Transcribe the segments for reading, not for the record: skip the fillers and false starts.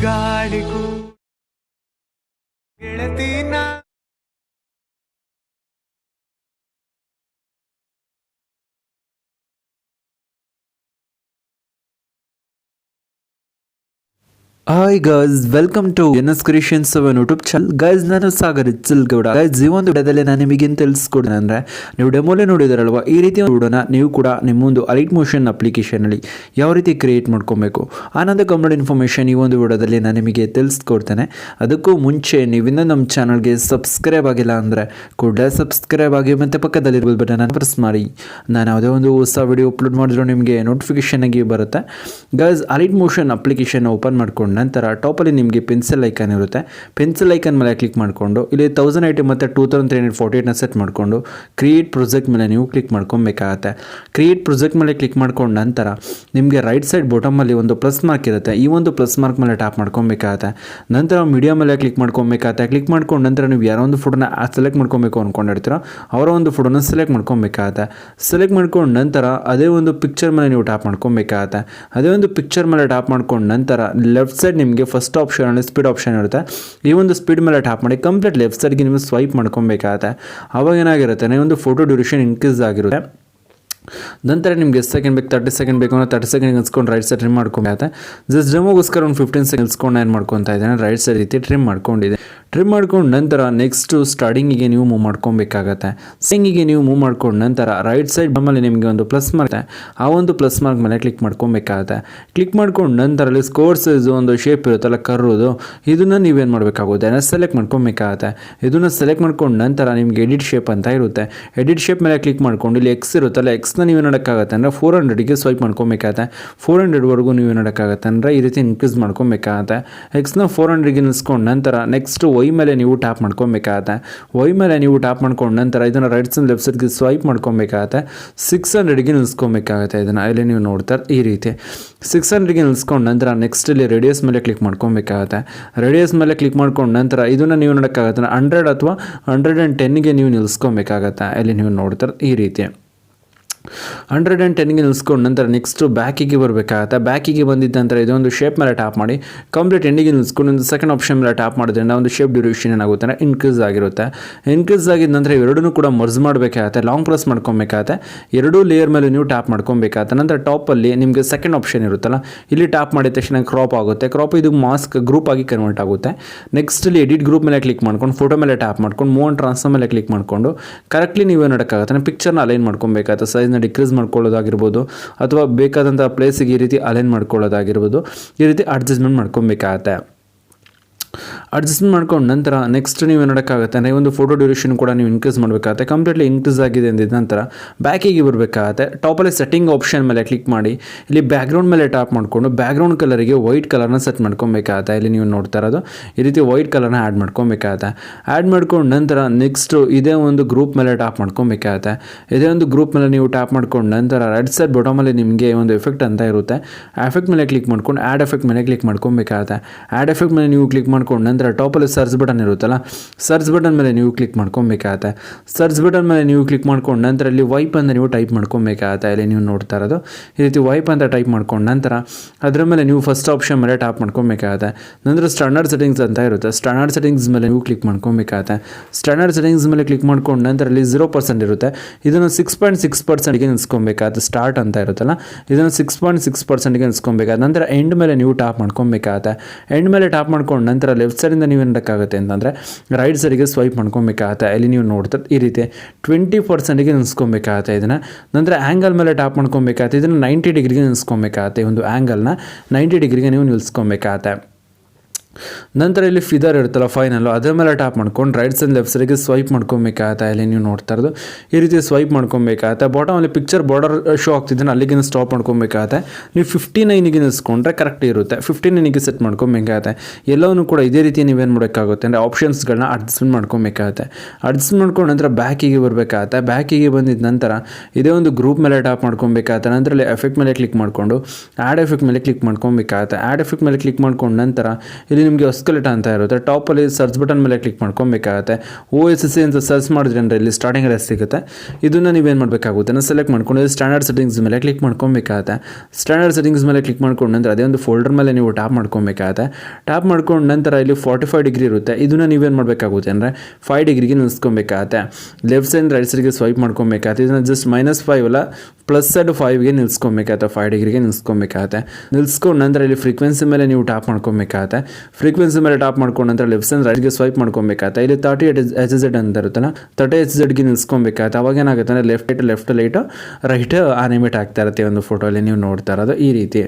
ಗಾಳಿಗೂ ಗೆಳತಿನ hi guys, welcome to NS creations YouTube channel. Guys, ನಾನು Sagar ಇಚ್ಚಲ್ಗೌಡ. Guys, ಈ ಒಂದು ವಿಡಿಯೋದಲ್ಲಿ ನಾನು ನಿಮಗೆ ತಿಳಿಸ್ಕೊಡ್ತೀನಿ ಅಂದರೆ, ನೀವು ಡೆಮೋಲೆ ನೋಡಿದಾರಲ್ವಾ, ಈ ರೀತಿಯ ವಿಡಿಯೋನ ನೀವು ಕೂಡ ನಿಮ್ಮೊಂದು ಅಲೈಟ್ ಮೋಷನ್ ಅಪ್ಲಿಕೇಶನಲ್ಲಿ ಯಾವ ರೀತಿ ಕ್ರಿಯೇಟ್ ಮಾಡ್ಕೊಬೇಕು ಅನ್ನೋದು ಕಂಪ್ಲೀಟ್ ಇನ್ಫಾರ್ಮೇಷನ್ ಈ ಒಂದು ವಿಡಿಯೋದಲ್ಲಿ ನಾನು ನಿಮಗೆ ತಿಳಿಸ್ಕೊಡ್ತೇನೆ. ಅದಕ್ಕೂ ಮುಂಚೆ ನೀವಿನ್ನೂ ನಮ್ಮ ಚಾನಲ್ಗೆ ಸಬ್ಸ್ಕ್ರೈಬ್ ಆಗಿಲ್ಲ ಅಂದರೆ ಕೂಡಲೇ ಸಬ್ಸ್ಕ್ರೈಬ್ ಆಗಿ ಮತ್ತು ಪಕ್ಕದಲ್ಲಿರ್ಬೋದು ಬಟನ್ ಪ್ರೆಸ್ ಮಾಡಿ. ನಾನು ಯಾವುದೇ ಒಂದು ಹೊಸ ವಿಡಿಯೋ ಅಪ್ಲೋಡ್ ಮಾಡಿದ್ರು ನಿಮಗೆ ನೋಟಿಫಿಕೇಶನ್ ಆಗಿ ಬರುತ್ತೆ. Guys, Alight motion application open ಮಾಡ್ಕೊಂಡು ನಂತರ ಟಾಪಲ್ಲಿ ನಿಮಗೆ ಪೆನ್ಸಿಲ್ ಐಕಾನ್ ಇರುತ್ತೆ. ಪೆನ್ಸಿಲ್ ಐಕಾನ್ ಮೇಲೆ ಕ್ಲಿಕ್ ಮಾಡಿಕೊಂಡು ಇಲ್ಲಿ 1080 ಮತ್ತು 2348ನ ಸೆಟ್ ಮಾಡಿಕೊಂಡು ಕ್ರಿಯೇಟ್ ಪ್ರೊಜೆಕ್ಟ್ ಮೇಲೆ ನೀವು ಕ್ಲಿಕ್ ಮಾಡ್ಕೊಬೇಕಾಗತ್ತೆ. ಕ್ರಿಯೇಟ್ ಪ್ರೊಜೆಕ್ಟ್ ಮೇಲೆ ಕ್ಲಿಕ್ ಮಾಡ್ಕೊಂಡು ನಂತರ ನಿಮಗೆ ರೈಟ್ ಸೈಡ್ ಬಾಟಮಲ್ಲಿ ಒಂದು ಪ್ಲಸ್ ಮಾರ್ಕ್ ಇರುತ್ತೆ. ಈ ಒಂದು ಪ್ಲಸ್ ಮಾರ್ಕ್ ಮೇಲೆ ಟ್ಯಾಪ್ ಮಾಡ್ಕೊಬೇಕಾಗತ್ತೆ. ನಂತರ ಮೀಡಿಯಾ ಮೇಲೆ ಕ್ಲಿಕ್ ಮಾಡ್ಕೊಬೇಕಾಗತ್ತೆ. ಕ್ಲಿಕ್ ಮಾಡ್ಕೊಂಡು ನಂತರ ನೀವು ಯಾರೋ ಒಂದು ಫೋಟೋನ ಸೆಲೆಕ್ಟ್ ಮಾಡ್ಕೊಬೇಕು ಅಂದ್ಕೊಂಡಿರ್ತೀರೋ ಅವರ ಒಂದು ಫೋಟೋನ ಸೆಲೆಕ್ಟ್ ಮಾಡ್ಕೊಬೇಕಾಗತ್ತೆ. ಸೆಲೆಕ್ಟ್ ಮಾಡ್ಕೊಂಡು ನಂತರ ಅದೇ ಒಂದು ಪಿಕ್ಚರ್ ಮೇಲೆ ನೀವು ಟ್ಯಾಪ್ ಮಾಡ್ಕೊಬೇಕಾಗತ್ತೆ. ಅದೇ ಒಂದು ಪಿಕ್ಚರ್ ಮೇಲೆ ಟ್ಯಾಪ್ ಮಾಡ್ಕೊಂಡು ನಂತರ ಲೆಫ್ಟ್ ಸೈಡ್ ನಿಮಗೆ ಫಸ್ಟ್ ಆಪ್ಷನ್ ಸ್ಪೀಡ್ ಆಪ್ಷನ್ ಇರುತ್ತೆ. ಈ ಒಂದು ಸ್ಪೀಡ್ ಮೇಲೆ ಟ್ಯಾಪ್ ಮಾಡಿ ಕಂಪ್ಲೀಟ್ ಲೆಫ್ಟ್ ಸೈಡ್ಗೆ ನೀವು ಸ್ವೈಪ್ ಮಾಡ್ಕೊಬೇಕಾಗತ್ತೆ. ಅವಾಗ ಏನಾಗಿರುತ್ತೆ, ನೀವು ಒಂದು ಫೋಟೋ ಡ್ಯೂರೇಷನ್ ಇನ್ಕ್ರೀಸ್ ಆಗಿರುತ್ತೆ. ನಂತರ ನಿಮ್ಗೆ ಎಷ್ಟು ಸೆಕೆಂಡ್ ಬೇಕು, 30 ಸೆಕೆಂಡ್ ಬೇಕು ಅಂದರೆ 30 ಸೆಕೆಂಡ್ ಇಸ್ಕೊಂಡು ರೈಟ್ ಸೈಡ್ ಟ್ರಿಮ್ ಮಾಡ್ಕೊಬೇಕಾಗುತ್ತೆ. ಜಸ್ಟ್ ಡೆಮೋಗೋಸ್ಕರ ಒಂದು 15 ಸೆಕೆಂಡ್ ಇಸ್ಕೊಂಡು ಏನು ಮಾಡ್ಕೊತಾ ಇದ್ದೇನೆ, ರೈಟ್ ಸೈಡ್ ರೀತಿ ಟ್ರಿಮ್ ಮಾಡ್ಕೊಂಡಿದೆ. ಟ್ರಿಮ್ ಮಾಡ್ಕೊಂಡು ನಂತರ ನೆಕ್ಸ್ಟು ಸ್ಟಾರ್ಟಿಂಗಿಗೆ ನೀವು ಮೂವ್ ಮಾಡ್ಕೊಬೇಕಾಗತ್ತೆ. ಸ್ಟಾರ್ಟಿಂಗಿಗೆ ನೀವು ಮೂವ್ ಮಾಡ್ಕೊಂಡು ನಂತರ ರೈಟ್ ಸೈಡ್ ಬಮ್ಮಲ್ಲಿ ನಿಮಗೆ ಒಂದು ಪ್ಲಸ್ ಮಾರ್ಕ್, ಆ ಒಂದು ಪ್ಲಸ್ ಮಾರ್ಕ್ ಮೇಲೆ ಕ್ಲಿಕ್ ಮಾಡ್ಕೊಬೇಕಾಗತ್ತೆ. ಕ್ಲಿಕ್ ಮಾಡ್ಕೊಂಡು ನಂತರ ಅಲ್ಲಿ ಸ್ಕೋರ್ ಸೈಜು ಒಂದು ಶೇಪ್ ಇರುತ್ತಲ್ಲ ಕರ್ರೋದು, ಇದನ್ನು ನೀವೇನು ಮಾಡಬೇಕಾಗುತ್ತೆ, ಸೆಲೆಕ್ಟ್ ಮಾಡ್ಕೊಬೇಕಾಗತ್ತೆ. ಇದನ್ನು ಸೆಲೆಕ್ಟ್ ಮಾಡ್ಕೊಂಡು ನಂತರ ನಿಮಗೆ ಎಡಿಟ್ ಶೇಪ್ ಅಂತ ಇರುತ್ತೆ. ಎಡಿಟ್ ಶೇಪ್ ಮೇಲೆ ಕ್ಲಿಕ್ ಮಾಡ್ಕೊಂಡು ಇಲ್ಲಿ ಎಕ್ಸ್ ಇರುತ್ತಲ್ಲ, ಎಕ್ಸ್ನ ನೀವು ನೋಡೋಕ್ಕಾಗತ್ತೆ ಅಂದರೆ 400ಗೆ ಸ್ವೈಪ್ ಮಾಡ್ಕೊಬೇಕಾಗತ್ತೆ. 400ವರೆಗೂ ನೀವು ನೋಡೋಕ್ಕಾಗತ್ತೆ ಅಂದರೆ ಈ ರೀತಿ ಇನ್ಕ್ರೀಸ್ ಮಾಡ್ಕೊಬೇಕಾಗತ್ತೆ. ಎಕ್ಸ್ನ 400ಗೆ ನಿಲ್ಸ್ಕೊಂಡು ನಂತರ ನೆಕ್ಸ್ಟ್ ವೈ ಮೇಲೆ ನೀವು ಟ್ಯಾಪ್ ಮಾಡ್ಕೊಬೇಕಾಗತ್ತೆ. ವೈ ಮೇಲೆ ನೀವು ಟ್ಯಾಪ್ ಮಾಡ್ಕೊಂಡು ನಂತರ ಇದನ್ನು ರೈಟ್ ಸೈಡ್ ಲೆಫ್ಟ್ ಸೈಡ್ಗೆ ಸ್ವೈಪ್ ಮಾಡ್ಕೊಬೇಕಾಗತ್ತೆ. 600ಗೆ ನಿಲ್ಸ್ಕೊಬೇಕಾಗತ್ತೆ. ಇದನ್ನು ಇಲ್ಲಿ ನೀವು ನೋಡ್ತಾರೆ ಈ ರೀತಿ 600ಗೆ ನಿಲ್ಸ್ಕೊಂಡು ನಂತರ ನೆಕ್ಸ್ಟ್ ಇಲ್ಲಿ ರೇಡಿಯಸ್ ಮೇಲೆ ಕ್ಲಿಕ್ ಮಾಡ್ಕೊಬೇಕಾಗತ್ತೆ. ರೇಡಿಯಸ್ ಮೇಲೆ ಕ್ಲಿಕ್ ಮಾಡ್ಕೊಂಡು ನಂತರ ಇದನ್ನು ನೀವು ನೋಡೋಕ್ಕಾಗತ್ತೆ 100 ಅಥವಾ 110ಗೆ ನೀವು ನಿಲ್ಸ್ಕೊಬೇಕಾಗತ್ತೆ. ಇಲ್ಲಿ ನೀವು ನೋಡ್ತಾರೆ ಈ ರೀತಿ 110ಗೆ ನಿಲ್ಸ್ಕೊಂಡು ನಂತರ ನೆಕ್ಸ್ಟು ಬ್ಯಾಕಿಗೆ ಬರಬೇಕಾಗತ್ತೆ. ಬ್ಯಾಕಿಗೆ ಬಂದಿದ್ದ ನಂತರ ಇದೊಂದು ಶೇಪ್ ಮೇಲೆ ಟ್ಯಾಪ್ ಮಾಡಿ ಕಂಪ್ಲೀಟ್ ಎಂಡಿಗೆ ನಿಲ್ಸ್ಕೊಂಡು ಒಂದು ಸೆಕೆಂಡ್ ಆಪ್ಷನ್ ಮೇಲೆ ಟ್ಯಾಪ್ ಮಾಡೋದ್ರಿಂದ ಒಂದು ಶೇಪ್ ಡ್ಯೂರೇಷನ್ ಏನಾಗುತ್ತೆ ಅಂದರೆ ಇನ್ಕ್ರೀಸ್ ಆಗಿರುತ್ತೆ. ಇನ್ಕ್ರೀಸ್ ಆಗಿದ ನಂತರ ಇವೆರಡೂ ಕೂಡ ಮರ್ಜ್ ಮಾಡಬೇಕಾಗತ್ತೆ. ಲಾಂಗ್ ಪ್ರೆಸ್ ಮಾಡ್ಕೊಬೇಕಾಗತ್ತೆ. ಎರಡೂ ಲೇಯರ್ ಮೇಲೆ ನೀವು ಟ್ಯಾಪ್ ಮಾಡ್ಕೊಬೇಕಾಗತ್ತೆ. ನಂತರ ಟಾಪಲ್ಲಿ ನಿಮಗೆ ಸೆಕೆಂಡ್ ಆಪ್ಷನ್ ಇರುತ್ತಲ್ಲ, ಇಲ್ಲಿ ಟ್ಯಾಪ್ ಮಾಡಿದ ತಕ್ಷಣ ಕ್ರಾಪ್ ಆಗುತ್ತೆ. ಕ್ರಾಪ್ ಇದು ಮಾಸ್ಕ್ ಗ್ರೂಪ್ ಆಗಿ ಕನ್ವರ್ಟ್ ಆಗುತ್ತೆ. ನೆಕ್ಸ್ಟ್ ಇಲ್ಲಿ ಎಡಿಟ್ ಗ್ರೂಪ್ ಮೇಲೆ ಕ್ಲಿಕ್ ಮಾಡ್ಕೊಂಡು ಫೋಟೋ ಮೇಲೆ ಟ್ಯಾಪ್ ಮಾಡ್ಕೊಂಡು ಮೂವ್ ಆನ್ ಟ್ರಾನ್ಸ್ಫರ್ ಮೇಲೆ ಕ್ಲಿಕ್ ಮಾಡಿಕೊಂಡು ಕರೆಕ್ಟ್ಲಿ ನೀವೇ ನೋಡೋಕ್ಕಾಗತ್ತೆ. ಪಿಕ್ಚರ್ನ ಅಲೈನ್ ಮಾಡ್ಕೊಬೇಕಾಗತ್ತೆ. ಸೈಜ್ನ ಡಿಕ್ರೀಸ್ ಮಾಡ್ಕೊಳ್ಳೋದಾಗಿರ್ಬೋದು ಅಥವಾ ಬೇಕಾದಂಥ ಪ್ಲೇಸಿಗೆ ಈ ರೀತಿ ಅಲೈನ್ ಮಾಡ್ಕೊಳ್ಳೋದಾಗಿರ್ಬೋದು, ಈ ರೀತಿ ಅಡ್ಜಸ್ಟ್ಮೆಂಟ್ ಮಾಡ್ಕೊಬೇಕಾಗತ್ತೆ. ಅಡ್ಜಸ್ಟ್ಮೆಂಟ್ ಮಾಡ್ಕೊಂಡು ನಂತರ ನೆಕ್ಸ್ಟ್ ನೀವು ನೋಡೋಕ್ಕಾಗುತ್ತೆ ಅಂದರೆ ಒಂದು ಫೋಟೋ ಡ್ಯೂರೇಷನ್ ಕೂಡ ನೀವು ಇನ್ಕ್ರೀಸ್ ಮಾಡಬೇಕಾಗುತ್ತೆ. ಕಂಪ್ಲೀಟ್ಲಿ ಇನ್ಕ್ರೀಸ್ ಆಗಿದೆ ಅಂದಿದ್ದ ನಂತರ ಬ್ಯಾಕಿಗೆ ಬರಬೇಕಾಗತ್ತೆ. ಟಾಪಲ್ಲಿ ಸೆಟ್ಟಿಂಗ್ ಆಪ್ಷನ್ ಮೇಲೆ ಕ್ಲಿಕ್ ಮಾಡಿ ಇಲ್ಲಿ ಬ್ಯಾಕ್ಗ್ರೌಂಡ್ ಮೇಲೆ ಟ್ಯಾಪ್ ಮಾಡಿಕೊಂಡು ಬ್ಯಾಕ್ಗ್ರೌಂಡ್ ಕಲರಿಗೆ ವೈಟ್ ಕಲರ್ನ ಸೆಟ್ ಮಾಡ್ಕೊಬೇಕಾಗತ್ತೆ. ಇಲ್ಲಿ ನೀವು ನೋಡ್ತಾ ಇರೋದು ಈ ರೀತಿ ವೈಟ್ ಕಲರ್ನ ಆ್ಯಡ್ ಮಾಡ್ಕೊಬೇಕಾಗತ್ತೆ. ಆ್ಯಡ್ ಮಾಡ್ಕೊಂಡು ನಂತರ ನೆಕ್ಸ್ಟು ಇದೇ ಒಂದು ಗ್ರೂಪ್ ಮೇಲೆ ಟ್ಯಾಪ್ ಮಾಡ್ಕೊಬೇಕಾಗತ್ತೆ. ಇದೇ ಒಂದು ಗ್ರೂಪ್ ಮೇಲೆ ನೀವು ಟ್ಯಾಪ್ ಮಾಡ್ಕೊಂಡು ನಂತರ ರೈಟ್ ಸೈಡ್ ಬಾಟಮಲ್ಲಿ ನಿಮಗೆ ಒಂದು ಎಫೆಕ್ಟ್ ಅಂತ ಇರುತ್ತೆ. ಆ ಎಫೆಕ್ಟ್ ಮೇಲೆ ಕ್ಲಿಕ್ ಮಾಡ್ಕೊಂಡು ಆ್ಯಡ್ ಎಫೆಕ್ಟ್ ಮೇಲೆ ಕ್ಲಿಕ್ ಮಾಡ್ಕೊಬೇಕಾಗತ್ತೆ. ಆ್ಯಡ್ ಎಫೆಕ್ಟ್ ಮೇಲೆ ನೀವು ಕ್ಲಿಕ್ ಮಾಡ್ಕೊಂಡು ನಂತರ ಟಾಪಲ್ಲಿ ಸರ್ಚ್ ಬಟನ್ ಇರುತ್ತಲ್ಲ, ಸರ್ಚ್ ಬಟನ್ ಮೇಲೆ ನೀವು ಕ್ಲಿಕ್ ಮಾಡ್ಕೊಬೇಕಾಗತ್ತೆ. ಸರ್ಚ್ ಬಟನ್ ಮೇಲೆ ನೀವು ಕ್ಲಿಕ್ ಮಾಡ್ಕೊಂಡು ನಂತರ ಇಲ್ಲಿ ವೈಪ್ ಅಂತ ನೀವು ಟೈಪ್ ಮಾಡ್ಕೊಬೇಕಾಗತ್ತೆ. ಇಲ್ಲಿ ನೀವು ನೋಡ್ತಾ ಇರೋದು ಈ ರೀತಿ ವೈಪ್ ಅಂತ ಟೈಪ್ ಮಾಡ್ಕೊಂಡು ನಂತರ ಅದರ ಮೇಲೆ ನೀವು ಫಸ್ಟ್ ಆಪ್ಷನ್ ಮೇಲೆ ಟ್ಯಾಪ್ ಮಾಡ್ಕೊಬೇಕಾಗತ್ತೆ. ನಂತರ ಸ್ಟ್ಯಾಂಡರ್ಡ್ ಸೆಟ್ಟಿಂಗ್ಸ್ ಅಂತ ಇರುತ್ತೆ. ಸ್ಟ್ಯಾಂಡರ್ಡ್ ಸೆಟ್ಟಿಂಗ್ಸ್ ಮೇಲೆ ನೀವು ಕ್ಲಿಕ್ ಮಾಡ್ಕೊಬೇಕಾಗತ್ತೆ. ಸ್ಟ್ಯಾಂಡರ್ಡ್ ಸೆಟ್ಟಿಂಗ್ಸ್ ಮೇಲೆ ಕ್ಲಿಕ್ ಮಾಡ್ಕೊಂಡು ನಂತರ ಇಲ್ಲಿ 0% ಇರುತ್ತೆ. ಇದನ್ನು 6.6%ಗೆ ನಿಲ್ಸ್ಕೊಬೇಕಾಗತ್ತೆ. ಸ್ಟಾರ್ಟ್ ಅಂತ ಇರುತ್ತಲ್ಲ, ಇದನ್ನು 6.6%ಗೆ ನಿಲ್ಸ್ಕೊಬೇಕಾಗತ್ತೆ. ನಂತರ ಎಂಡ್ ಮೇಲೆ ನೀವು ಟ್ಯಾಪ್ ಮಾಡ್ಕೊಬೇಕಾಗತ್ತೆ. ಎಂಡ್ ಮೇಲೆ ಟ್ಯಾಪ್ ಮಾಡ್ಕೊಂಡು ನಂತರ ಲೆಫ್ಟ್ ಸೈಡಿಂದ ನೀವು ಏನಕ್ಕಾಗುತ್ತೆ ಅಂತಂದರೆ ರೈಟ್ ಸೈಡಿಗೆ ಸ್ವೈಪ್ ಮಾಡ್ಕೊಬೇಕಾಗತ್ತೆ. ಇಲ್ಲಿ ನೀವು ನೋಡ್ತಾರೆ ಈ ರೀತಿ 20%ಗೆ ನಿಲ್ಸ್ಕೊಬೇಕಾಗತ್ತೆ. ಇದನ್ನು ನಂತರ ಆ್ಯಂಗಲ್ ಮೇಲೆ ಟ್ಯಾಪ್ ಮಾಡ್ಕೊಬೇಕಾಗತ್ತೆ. ಇದನ್ನು 90 ಡಿಗ್ರಿಗೆ ನಿಲ್ಸ್ಕೊಬೇಕಾಗತ್ತೆ. ಒಂದು ಆ್ಯಂಗಲ್ನ 90 ಡಿಗ್ರಿಗೆ ನೀವು ನಿಲ್ಸ್ಕೊಬೇಕಾಗತ್ತೆ. ನಂತರ ಇಲ್ಲಿ ಫಿದರ್ ಇರುತ್ತಲ್ಲ ಫೈನಲ್ಲು, ಅದರ ಮೇಲೆ ಟ್ಯಾಪ್ ಮಾಡ್ಕೊಂಡು ರೈಟ್ ಸೈಡ್ ಲೆಫ್ಟ್ ಸೈಡ್ಗೆ ಸ್ವೈಪ್ ಮಾಡ್ಕೊಬೇಕಾಗತ್ತೆ. ಇಲ್ಲಿ ನೀವು ನೋಡ್ತಾ ಇರೋದು ಈ ರೀತಿ ಸ್ವೈಪ್ ಮಾಡ್ಕೊಬೇಕಾಗತ್ತೆ. ಬಾಟಮಲ್ಲಿ ಪಿಕ್ಚರ್ ಬಾರ್ಡರ್ ಶೋ ಆಗ್ತಿದ್ದಾನೆ ಅಲ್ಲಿಗೆ ಸ್ಟಾಪ್ ಮಾಡ್ಕೊಬೇಕಾಗತ್ತೆ. ನೀವು 59ಗೆ ನಿಲ್ಸ್ಕೊಂಡ್ರೆ ಕರೆಕ್ಟ್ ಇರುತ್ತೆ. 59ಗೆ ಸೆಟ್ ಮಾಡ್ಕೊಬೇಕಾಗತ್ತೆ. ಎಲ್ಲವನ್ನೂ ಕೂಡ ಇದೇ ರೀತಿ ನೀವೇನು ಮಾಡೋಕ್ಕಾಗುತ್ತೆ ಅಂದರೆ ಆಪ್ಷನ್ಸ್ಗಳನ್ನ ಅಡ್ಜಸ್ಟ್ಮೆಂಟ್ ಮಾಡ್ಕೊಬೇಕಾಗತ್ತೆ. ಅಡ್ಜಸ್ಟ್ ಮಾಡ್ಕೊಂಡು ನಂತರ ಬ್ಯಾಕಿಗೆ ಬರಬೇಕಾಗತ್ತೆ. ಬ್ಯಾಕಿಗೆ ಬಂದಿದ್ದ ನಂತರ ಇದೇ ಒಂದು ಗ್ರೂಪ್ ಮೇಲೆ ಟ್ಯಾಪ್ ಮಾಡ್ಕೊಬೇಕಾಗತ್ತೆ. ನಂತರ ಇಲ್ಲಿ ಎಫೆಕ್ಟ್ ಮೇಲೆ ಕ್ಲಿಕ್ ಮಾಡಿಕೊಂಡು ಆ್ಯಡ್ ಎಫೆಕ್ಟ್ ಮೇಲೆ ಕ್ಲಿಕ್ ಮಾಡ್ಕೊಬೇಕಾಗತ್ತೆ. ಆ್ಯಡ್ ಎಫೆಕ್ಟ್ ಮೇಲೆ ಕ್ಲಿಕ್ ಮಾಡ್ಕೊಂಡು ನಂತರ ಇಲ್ಲಿ ನಿಮಗೆ ಒಸ್ಕಲೆಟ ಅಂತ ಇರುತ್ತೆ. ಟಾಪಲ್ಲಿ ಸರ್ಚ್ ಬಟನ್ ಮೇಲೆ ಕ್ಲಿಕ್ ಮಾಡ್ಕೊಬೇಕಾಗತ್ತೆ. OSC ಅಂತ ಸರ್ಚ್ ಮಾಡಿದ್ರೆ ಅಂದರೆ ಇಲ್ಲಿ ಸ್ಟಾರ್ಟಿಂಗಲ್ಲಿ ಸಿಗುತ್ತೆ. ಇದನ್ನು ನೀವೇನು ಮಾಡಬೇಕಾಗುತ್ತೆ ನಾನು ಸೆಲೆಕ್ಟ್ ಮಾಡ್ಕೊಂಡು ಸ್ಟ್ಯಾಂಡರ್ಡ್ ಸೆಟ್ಟಿಂಗ್ಸ್ ಮೇಲೆ ಕ್ಲಿಕ್ ಮಾಡ್ಕೊಬೇಕಾಗತ್ತೆ. ಸ್ಟ್ಯಾಂಡರ್ಡ್ ಸೆಟ್ಟಿಂಗ್ಸ್ ಮೇಲೆ ಕ್ಲಿಕ್ ಮಾಡ್ಕೊಂಡು ನಂತರ ಅದೇ ಒಂದು ಫೋಲ್ಡರ್ ಮೇಲೆ ನೀವು ಟ್ಯಾಪ್ ಮಾಡ್ಕೊಬೇಕಾಗತ್ತೆ. ಟ್ಯಾಪ್ ಮಾಡ್ಕೊಂಡು ನಂತರ ಇಲ್ಲಿ 45 ಡಿಗ್ರಿ ಇರುತ್ತೆ. ಇದನ್ನು ನೀವೇನು ಮಾಡಬೇಕಾಗುತ್ತೆ ಅಂದರೆ 5 ಡಿಗ್ರಿಗೆ ನಿಲ್ಸ್ಕೊಬೇಕಾಗತ್ತೆ. ಲೆಫ್ಟ್ ಸೈಡ್ ರೈಟ್ ಸೈಡ್ಗೆ ಸ್ವೈಪ್ ಮಾಡ್ಕೊಬೇಕಾಗತ್ತೆ. ಇದನ್ನು ಜಸ್ಟ್ -5 ಅಲ್ಲ ಪ್ಲಸ್ ಸೈಡ್ 5ಗೆ ನಿಲ್ಸ್ಕೊಬೇಕಾಗತ್ತೆ. 5 ಡಿಗ್ರಿಗೆ ನಿಲ್ಸ್ಕೊಬೇಕಾಗತ್ತೆ. ನಿಲ್ಸ್ಕೊಂಡು ನಂತರ ಇಲ್ಲಿ ಫ್ರೀಕ್ವೆನ್ಸಿ ಮೇಲೆ ನೀವು ಟ್ಯಾಪ್ ಮಾಡ್ಕೊಬೇಕಾಗತ್ತೆ. ಫ್ರೀಕ್ವೆನ್ಸಿ ಮೇಲೆ ಟ್ಯಾಪ್ ಮಾಡ್ಕೊಂಡು ನಂತರ ಲೆಫ್ಟ್ ಸೈಡ್ ರೈಟ್ಗೆ ಸ್ವೈಪ್ ಮಾಡ್ಕೊಬೇಕಾಗತ್ತೆ. ಇಲ್ಲಿ 30 Hz ಅಂತ ಇರುತ್ತಲ್ಲ 30 Hzಗೆ ನಿಲ್ಸ್ಕೊಬೇಕಾಗತ್ತೆ. ಅವಾಗ ಏನಾಗುತ್ತೆ ಅಂದರೆ ಲೆಫ್ಟ್ ಲೈಟ್ ರೈಟ್ ಆನಿಮೇಟ್ ಆಗ್ತಾ ಇರುತ್ತೆ ಒಂದು ಫೋಟೋಲ್ಲಿ ನೀವು ನೋಡ್ತಾ ಇರೋದು ಈ ರೀತಿ.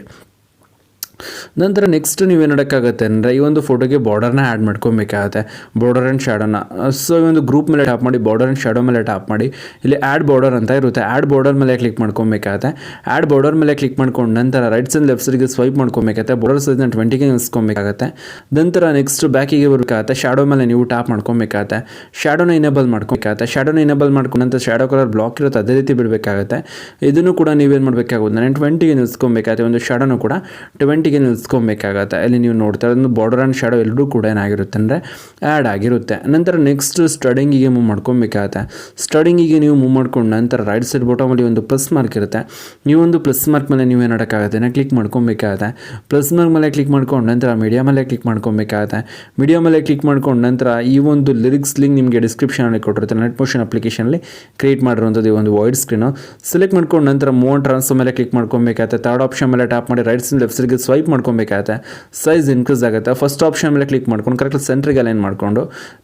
ನಂತರ ನೆಕ್ಸ್ಟ್ ನೀವೇನು ಮಾಡೋಕ್ಕಾಗತ್ತೆ ಅಂದರೆ ಈ ಒಂದು ಫೋಟೋಗೆ ಬಾರ್ಡರ್ನ ಆ್ಯಡ್ ಮಾಡ್ಕೊಬೇಕಾಗತ್ತೆ. ಬಾರ್ಡರ್ ಆ್ಯಂಡ್ ಶ್ಯಾಡೋನ. ಸೊ ಈ ಒಂದು ಗ್ರೂಪ್ ಮೇಲೆ ಟ್ಯಾಪ್ ಮಾಡಿ ಬಾರ್ಡರ್ ಆ್ಯಂಡ್ ಶ್ಯಾಡೋ ಮೇಲೆ ಟ್ಯಾಪ್ ಮಾಡಿ ಇಲ್ಲಿ ಆ್ಯಡ್ ಬಾರ್ಡರ್ ಅಂತ ಇರುತ್ತೆ. ಆ್ಯಡ್ ಬಾರ್ಡರ್ ಮೇಲೆ ಕ್ಲಿಕ್ ಮಾಡ್ಕೊಬೇಕಾಗತ್ತೆ. ಆ್ಯಡ್ ಬಾರ್ಡರ್ ಮೇಲೆ ಕ್ಲಿಕ್ ಮಾಡ್ಕೊಂಡು ನಂತರ ರೈಟ್ ಸೈಡ್ ಲೆಫ್ಟ್ ಸೈಡ್ಗೆ ಸ್ವೈಪ್ ಮಾಡ್ಕೊಬೇಕಾಗತ್ತೆ. ಬಾರ್ಡರ್ ಸೈಜ್ನ 20ಗೆ ನಿಲ್ಸ್ಕೊಬೇಕಾಗತ್ತೆ. ನಂತರ ನೆಕ್ಸ್ಟ್ ಬ್ಯಾಕಿಗೆ ಬರಬೇಕಾಗತ್ತೆ. ಶ್ಯಾಡೋ ಮೇಲೆ ನೀವು ಟ್ಯಾಪ್ ಮಾಡ್ಕೊಬೇಕಾಗತ್ತೆ. ಶ್ಯಾಡೋನ ಇನೇಬಲ್ ಮಾಡ್ಕೊಬೇಕಾಗತ್ತೆ. ಶ್ಯಾಡೋನ ಇನೇಬಲ್ ಮಾಡ್ಕೊಂಡು ನಂತರ ಶ್ಯಾಡೋ ಕಲರ್ ಬ್ಲಾಕ್ ಇರುತ್ತೆ ಅದೇ ರೀತಿ ಬಿಡಬೇಕಾಗುತ್ತೆ. ಇದನ್ನು ಕೂಡ ನೀವೇನು ಮಾಡಬೇಕಾಗುತ್ತೆ ನಾನು 20ಗೆ ನಿಲ್ಸ್ಕೊಬೇಕಾಗತ್ತೆ. ಒಂದು ಶ್ಯಾಡೋನು ಕೂಡ 20ಗೆ ನಿಲ್ಸ್ಕೊಬೇಕಾಗತ್ತೆ. ಇಲ್ಲಿ ನೀವು ನೋಡ್ತಾ ಇರೋದು ಬಾರ್ಡರ್ ಆ್ಯಂಡ್ ಶ್ಯಾಡೋ ಎರಡೂ ಕೂಡ ಏನಾಗಿರುತ್ತೆ ಅಂದರೆ ಆ್ಯಡ್ ಆಗಿರುತ್ತೆ. ನಂತರ ನೆಕ್ಸ್ಟ್ ಸ್ಟಡಿಂಗಿಗೆ ಮೂವ್ ಮಾಡ್ಕೊಬೇಕಾಗತ್ತೆ. ಸ್ಟಡಿಂಗಿಗೆ ನೀವು ಮೂವ್ ಮಾಡ್ಕೊಂಡು ನಂತರ ರೈಟ್ ಸೈಡ್ ಬಾಟಮಲ್ಲಿ ಒಂದು ಪ್ಲಸ್ ಮಾರ್ಕ್ ಇರುತ್ತೆ. ಈ ಒಂದು ಪ್ಲಸ್ ಮಾರ್ಕ್ ಮೇಲೆ ನೀವು ಏನು ಮಾಡೋಕ್ಕಾಗತ್ತೆ ಕ್ಲಿಕ್ ಮಾಡ್ಕೊಬೇಕಾಗತ್ತೆ. ಪ್ಲಸ್ ಮಾರ್ಕ್ ಮೇಲೆ ಕ್ಲಿಕ್ ಮಾಡ್ಕೊಂಡು ನಂತರ ಮೀಡಿಯಾ ಮೇಲೆ ಕ್ಲಿಕ್ ಮಾಡ್ಕೊಬೇಕಾಗತ್ತೆ. ಮೀಡಿಯಾ ಮೇಲೆ ಕ್ಲಿಕ್ ಮಾಡ್ಕೊಂಡು ನಂತರ ಈ ಒಂದು ಲಿರಿಕ್ಸ್ ಲಿಂಕ್ ನಿಮಗೆ ಡಿಸ್ಕ್ರಿಪ್ಷನಲ್ಲಿ ಕೊಟ್ಟಿರುತ್ತೆ. ನೆಟ್ ಮೋಷನ್ ಅಪ್ಲಿಕೇಶನಲ್ಲಿ ಕ್ರಿಯೇಟ್ ಮಾಡಿರುವಂಥದ್ದು ಈ ಒಂದು ವಾಯ್ಡ್ ಸ್ಕ್ರೀನು ಸೆಲೆಕ್ಟ್ ಮಾಡ್ಕೊಂಡು ನಂತರ ಮೂವ್ ಟ್ರಾನ್ಸ್ಫರ್ ಮೇಲೆ ಕ್ಲಿಕ್ ಮಾಡ್ಕೊಬೇಕಾಗತ್ತೆ. ಥರ್ಡ್ ಆಪ್ಷನ್ ಮೇಲೆ ಟ್ಯಾಪ್ ಮಾಡಿ ರೈಟ್ ಸೈಡ್ ಲೆಫ್ಟ್ ಸೈಡ್ಗೆ ಸ್ವೈಪ್ ಮಾಡ್ಕೊಬೇಕಾಗತ್ತೆ. ಸೈಜ್ ಇನ್ಕ್ರೀಸ್ ಆಗುತ್ತೆ. ಫಸ್ಟ್ ಆಪ್ಷನ್ ಮೇಲೆ ಕ್ಲಿಕ್ ಮಾಡ್ಕೊಂಡು ಕರೆಕ್ಟ್ ಸೆಂಟ್ರಿಗೆ ಅಲೈನ್ ಮಾಡಿಕೊಂಡು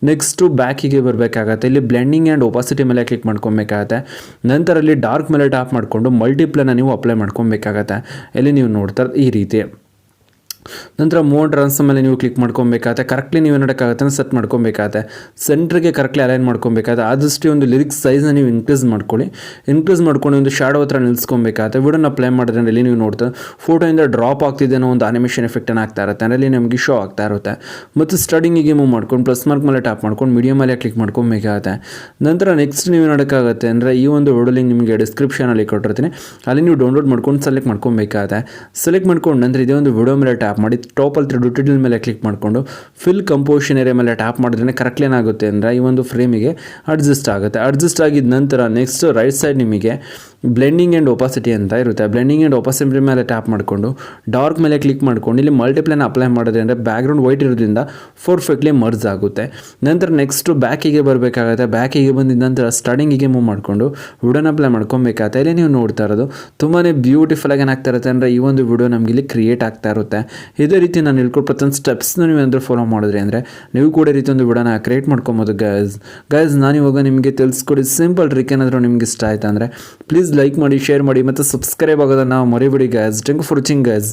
ನೆಕ್ಸ್ಟು ಬ್ಯಾಕಿಗೆ ಬರಬೇಕಾಗತ್ತೆ. ಇಲ್ಲಿ ಬ್ಲೆಂಡಿಂಗ್ ಆ್ಯಂಡ್ ಒಪಾಸಿಟಿ ಮೇಲೆ ಕ್ಲಿಕ್ ಮಾಡ್ಕೊಬೇಕಾಗತ್ತೆ. ನಂತರ ಇಲ್ಲಿ ಡಾರ್ಕ್ ಮೇಲೆ ಟ್ಯಾಪ್ ಮಾಡಿಕೊಂಡು ಮಲ್ಟಿಪ್ಲೈನ ನೀವು ಅಪ್ಲೈ ಮಾಡ್ಕೊಬೇಕಾಗತ್ತೆ. ಇಲ್ಲಿ ನೀವು ನೋಡ್ತಾರೆ ಈ ರೀತಿ. ನಂತರ ಮೂವ್ ಟ್ರಾನ್ಸ್ಫರ್ ಮೇಲೆ ನೀವು ಕ್ಲಿಕ್ ಮಾಡ್ಕೊಬೇಕಾಗತ್ತೆ. ಕರೆಕ್ಟ್ಲಿ ನೀವು ನೋಡೋಕ್ಕಾಗತ್ತೆ ಸೆಟ್ ಮಾಡ್ಕೊಬೇಕಾಗತ್ತೆ. ಸೆಂಟ್ರಿಗೆ ಕರೆಕ್ಟ್ಲಿ ಅಲೈನ್ ಮಾಡ್ಕೊಬೇಕಾಗತ್ತೆ. ಆದಷ್ಟು ಒಂದು ಲಿರಿಕ್ಸ್ ಸೈಜ್ನ ನೀವು ಇನ್ಕ್ರೀಸ್ ಮಾಡ್ಕೊಳ್ಳಿ. ಇನ್ಕ್ರೀಸ್ ಮಾಡ್ಕೊಂಡು ಒಂದು ಶಾಡೋ ಹತ್ರ ನಿಲ್ಸ್ಕೊಬೇಕಾಗತ್ತೆ. ವಿಡಿಯೋನ ಅಪ್ಲೈ ಮಾಡಿದ್ರೆ ಇಲ್ಲಿ ನೀವು ನೋಡ್ತಾ ಫೋಟೋಯಿಂದ ಡ್ರಾಪ್ ಆಗ್ತಿದೆ ಅನ್ನೋ ಒಂದು ಅನಿಮೇಷನ್ ಎಫೆಕ್ಟನ್ನು ಆಗ್ತಾ ಇರುತ್ತೆ. ಅಲ್ಲಿ ನಮಗೆ ಶೋ ಆಗ್ತಾ ಇರುತ್ತೆ. ಮತ್ತು ಸ್ಟಡಿಂಗಿಗೆ ಮೂವ್ ಮಾಡ್ಕೊಂಡು ಪ್ಲಸ್ ಮಾರ್ಕ್ ಮೇಲೆ ಟ್ಯಾಪ್ ಮಾಡ್ಕೊಂಡು ಮೀಡಿಯಾ ಮೇಲೆ ಕ್ಲಿಕ್ ಮಾಡ್ಕೊಬೇಕಾಗತ್ತೆ. ನಂತರ ನೆಕ್ಸ್ಟ್ ನೀವು ನೋಡೋಕ್ಕಾಗತ್ತೆ ಅಂದರೆ ಈ ಒಂದು ವಿಡಿಯೋ ಲಿಂಕ್ ನಿಮಗೆ ಡಿಸ್ಕ್ರಿಪ್ಷನಲ್ಲಿ ಕೊಟ್ಟಿರ್ತೀನಿ. ಅಲ್ಲಿ ನೀವು ಡೌನ್ಲೋಡ್ ಮಾಡ್ಕೊಂಡು ಸೆಲೆಕ್ಟ್ ಮಾಡ್ಕೊಬೇಕಾಗತ್ತೆ. ಸೆಲೆಕ್ಟ್ ಮಾಡ್ಕೊಂಡು ನಂತರ ಇದೇ ಒಂದು ವಿಡಿಯೋ ಮೇಲೆ ಟ್ಯಾಪ್ ಮಾಡಿ ಟಾಪಲ್ಲಿ ಡಿಟೇಲ್ ಮೇಲೆ ಕ್ಲಿಕ್ ಮಾಡಿಕೊಂಡು ಫಿಲ್ ಕಂಪೋಸಿಷನ್ ಏರಿಯಾ ಮೇಲೆ ಟ್ಯಾಪ್ ಮಾಡಿದ್ರೆ ಕರೆಕ್ಟ್ಲಿ ಏನಾಗುತ್ತೆ ಅಂದರೆ ಈ ಒಂದು ಫ್ರೇಮಿಗೆ ಅಡ್ಜಸ್ಟ್ ಆಗುತ್ತೆ. ಅಡ್ಜಸ್ಟ್ ಆಗಿದ ನಂತರ ನೆಕ್ಸ್ಟ್ ರೈಟ್ ಸೈಡ್ ನಿಮಗೆ ಬ್ಲೆಂಡಿಂಗ್ ಆ್ಯಂಡ್ ಒಪಾಸಿಟಿ ಅಂತ ಇರುತ್ತೆ. ಬ್ಲೆಂಡಿಂಗ್ ಆ್ಯಂಡ್ ಒಪಾಸಿಟಿ ಮೇಲೆ ಟ್ಯಾಪ್ ಮಾಡಿಕೊಂಡು ಡಾರ್ಕ್ ಮೇಲೆ ಕ್ಲಿಕ್ ಮಾಡ್ಕೊಂಡು ಇಲ್ಲಿ ಮಲ್ಟಿಪ್ಲೈನ ಅಪ್ಲೈ ಮಾಡಿದ್ರೆ ಅಂದರೆ ಬ್ಯಾಕ್ಗ್ರೌಂಡ್ ವೈಟ್ ಇರೋದ್ರಿಂದ ಪರ್ಫೆಕ್ಟ್ಲಿ ಮರ್ಜ್ ಆಗುತ್ತೆ. ನಂತರ ನೆಕ್ಸ್ಟ್ ಬ್ಯಾಕಿಗೆ ಬರಬೇಕಾಗುತ್ತೆ. ಬ್ಯಾಕಿಗೆ ಬಂದಿದ್ದ ನಂತರ ಸ್ಟಾರ್ಟಿಂಗಿಗೆ ಮೂವ್ ಮಾಡಿಕೊಂಡು ವಿಡಿಯೋನ ಅಪ್ಲೈ ಮಾಡ್ಕೊಬೇಕಾಗುತ್ತೆ. ಇಲ್ಲಿ ನೀವು ನೋಡ್ತಾ ಇರೋದು ತುಂಬಾ ಬ್ಯೂಟಿಫುಲ್ ಆಗಿ ಏನಾಗ್ತಾ ಇರುತ್ತೆ ಅಂದರೆ ಈ ಒಂದು ವಿಡಿಯೋ ನಮಗೆ ಇಲ್ಲಿ ಕ್ರಿಯೇಟ್ ಆಗ್ತಾ ಇರುತ್ತೆ. ಇದೇ ರೀತಿ ನಾನು ಹೇಳ್ಕೊಟ್ಟು ಪ್ರತಿಯೊಂದು ಸ್ಟೆಪ್ಸ್ನ ನೀವು ಏನಾದರೂ ಫಾಲೋ ಮಾಡಿದ್ರಿ ಅಂದರೆ ನೀವು ಕೂಡ ಈ ರೀತಿ ಒಂದು ವಿಡಿಯೋನ ಕ್ರಿಯೇಟ್ ಮಾಡ್ಕೊಬೋದು. ಗೈಸ್ ನಾನು ಇವಾಗ ನಿಮಗೆ ತಿಳಿಸ್ಕೊಡಿ ಸಿಂಪಲ್ ಟ್ರಿಕ್. ಏನಾದರೂ ನಿಮ್ಗೆ ಇಷ್ಟ ಆಯ್ತು ಅಂದರೆ ಪ್ಲೀಸ್ ಲೈಕ್ ಮಾಡಿ, ಶೇರ್ ಮಾಡಿ ಮತ್ತು ಸಬ್ಸ್ಕ್ರೈಬ್ ಆಗೋದನ್ನು ಮರಿಬೇಡಿ guys. Thank you for watching guys.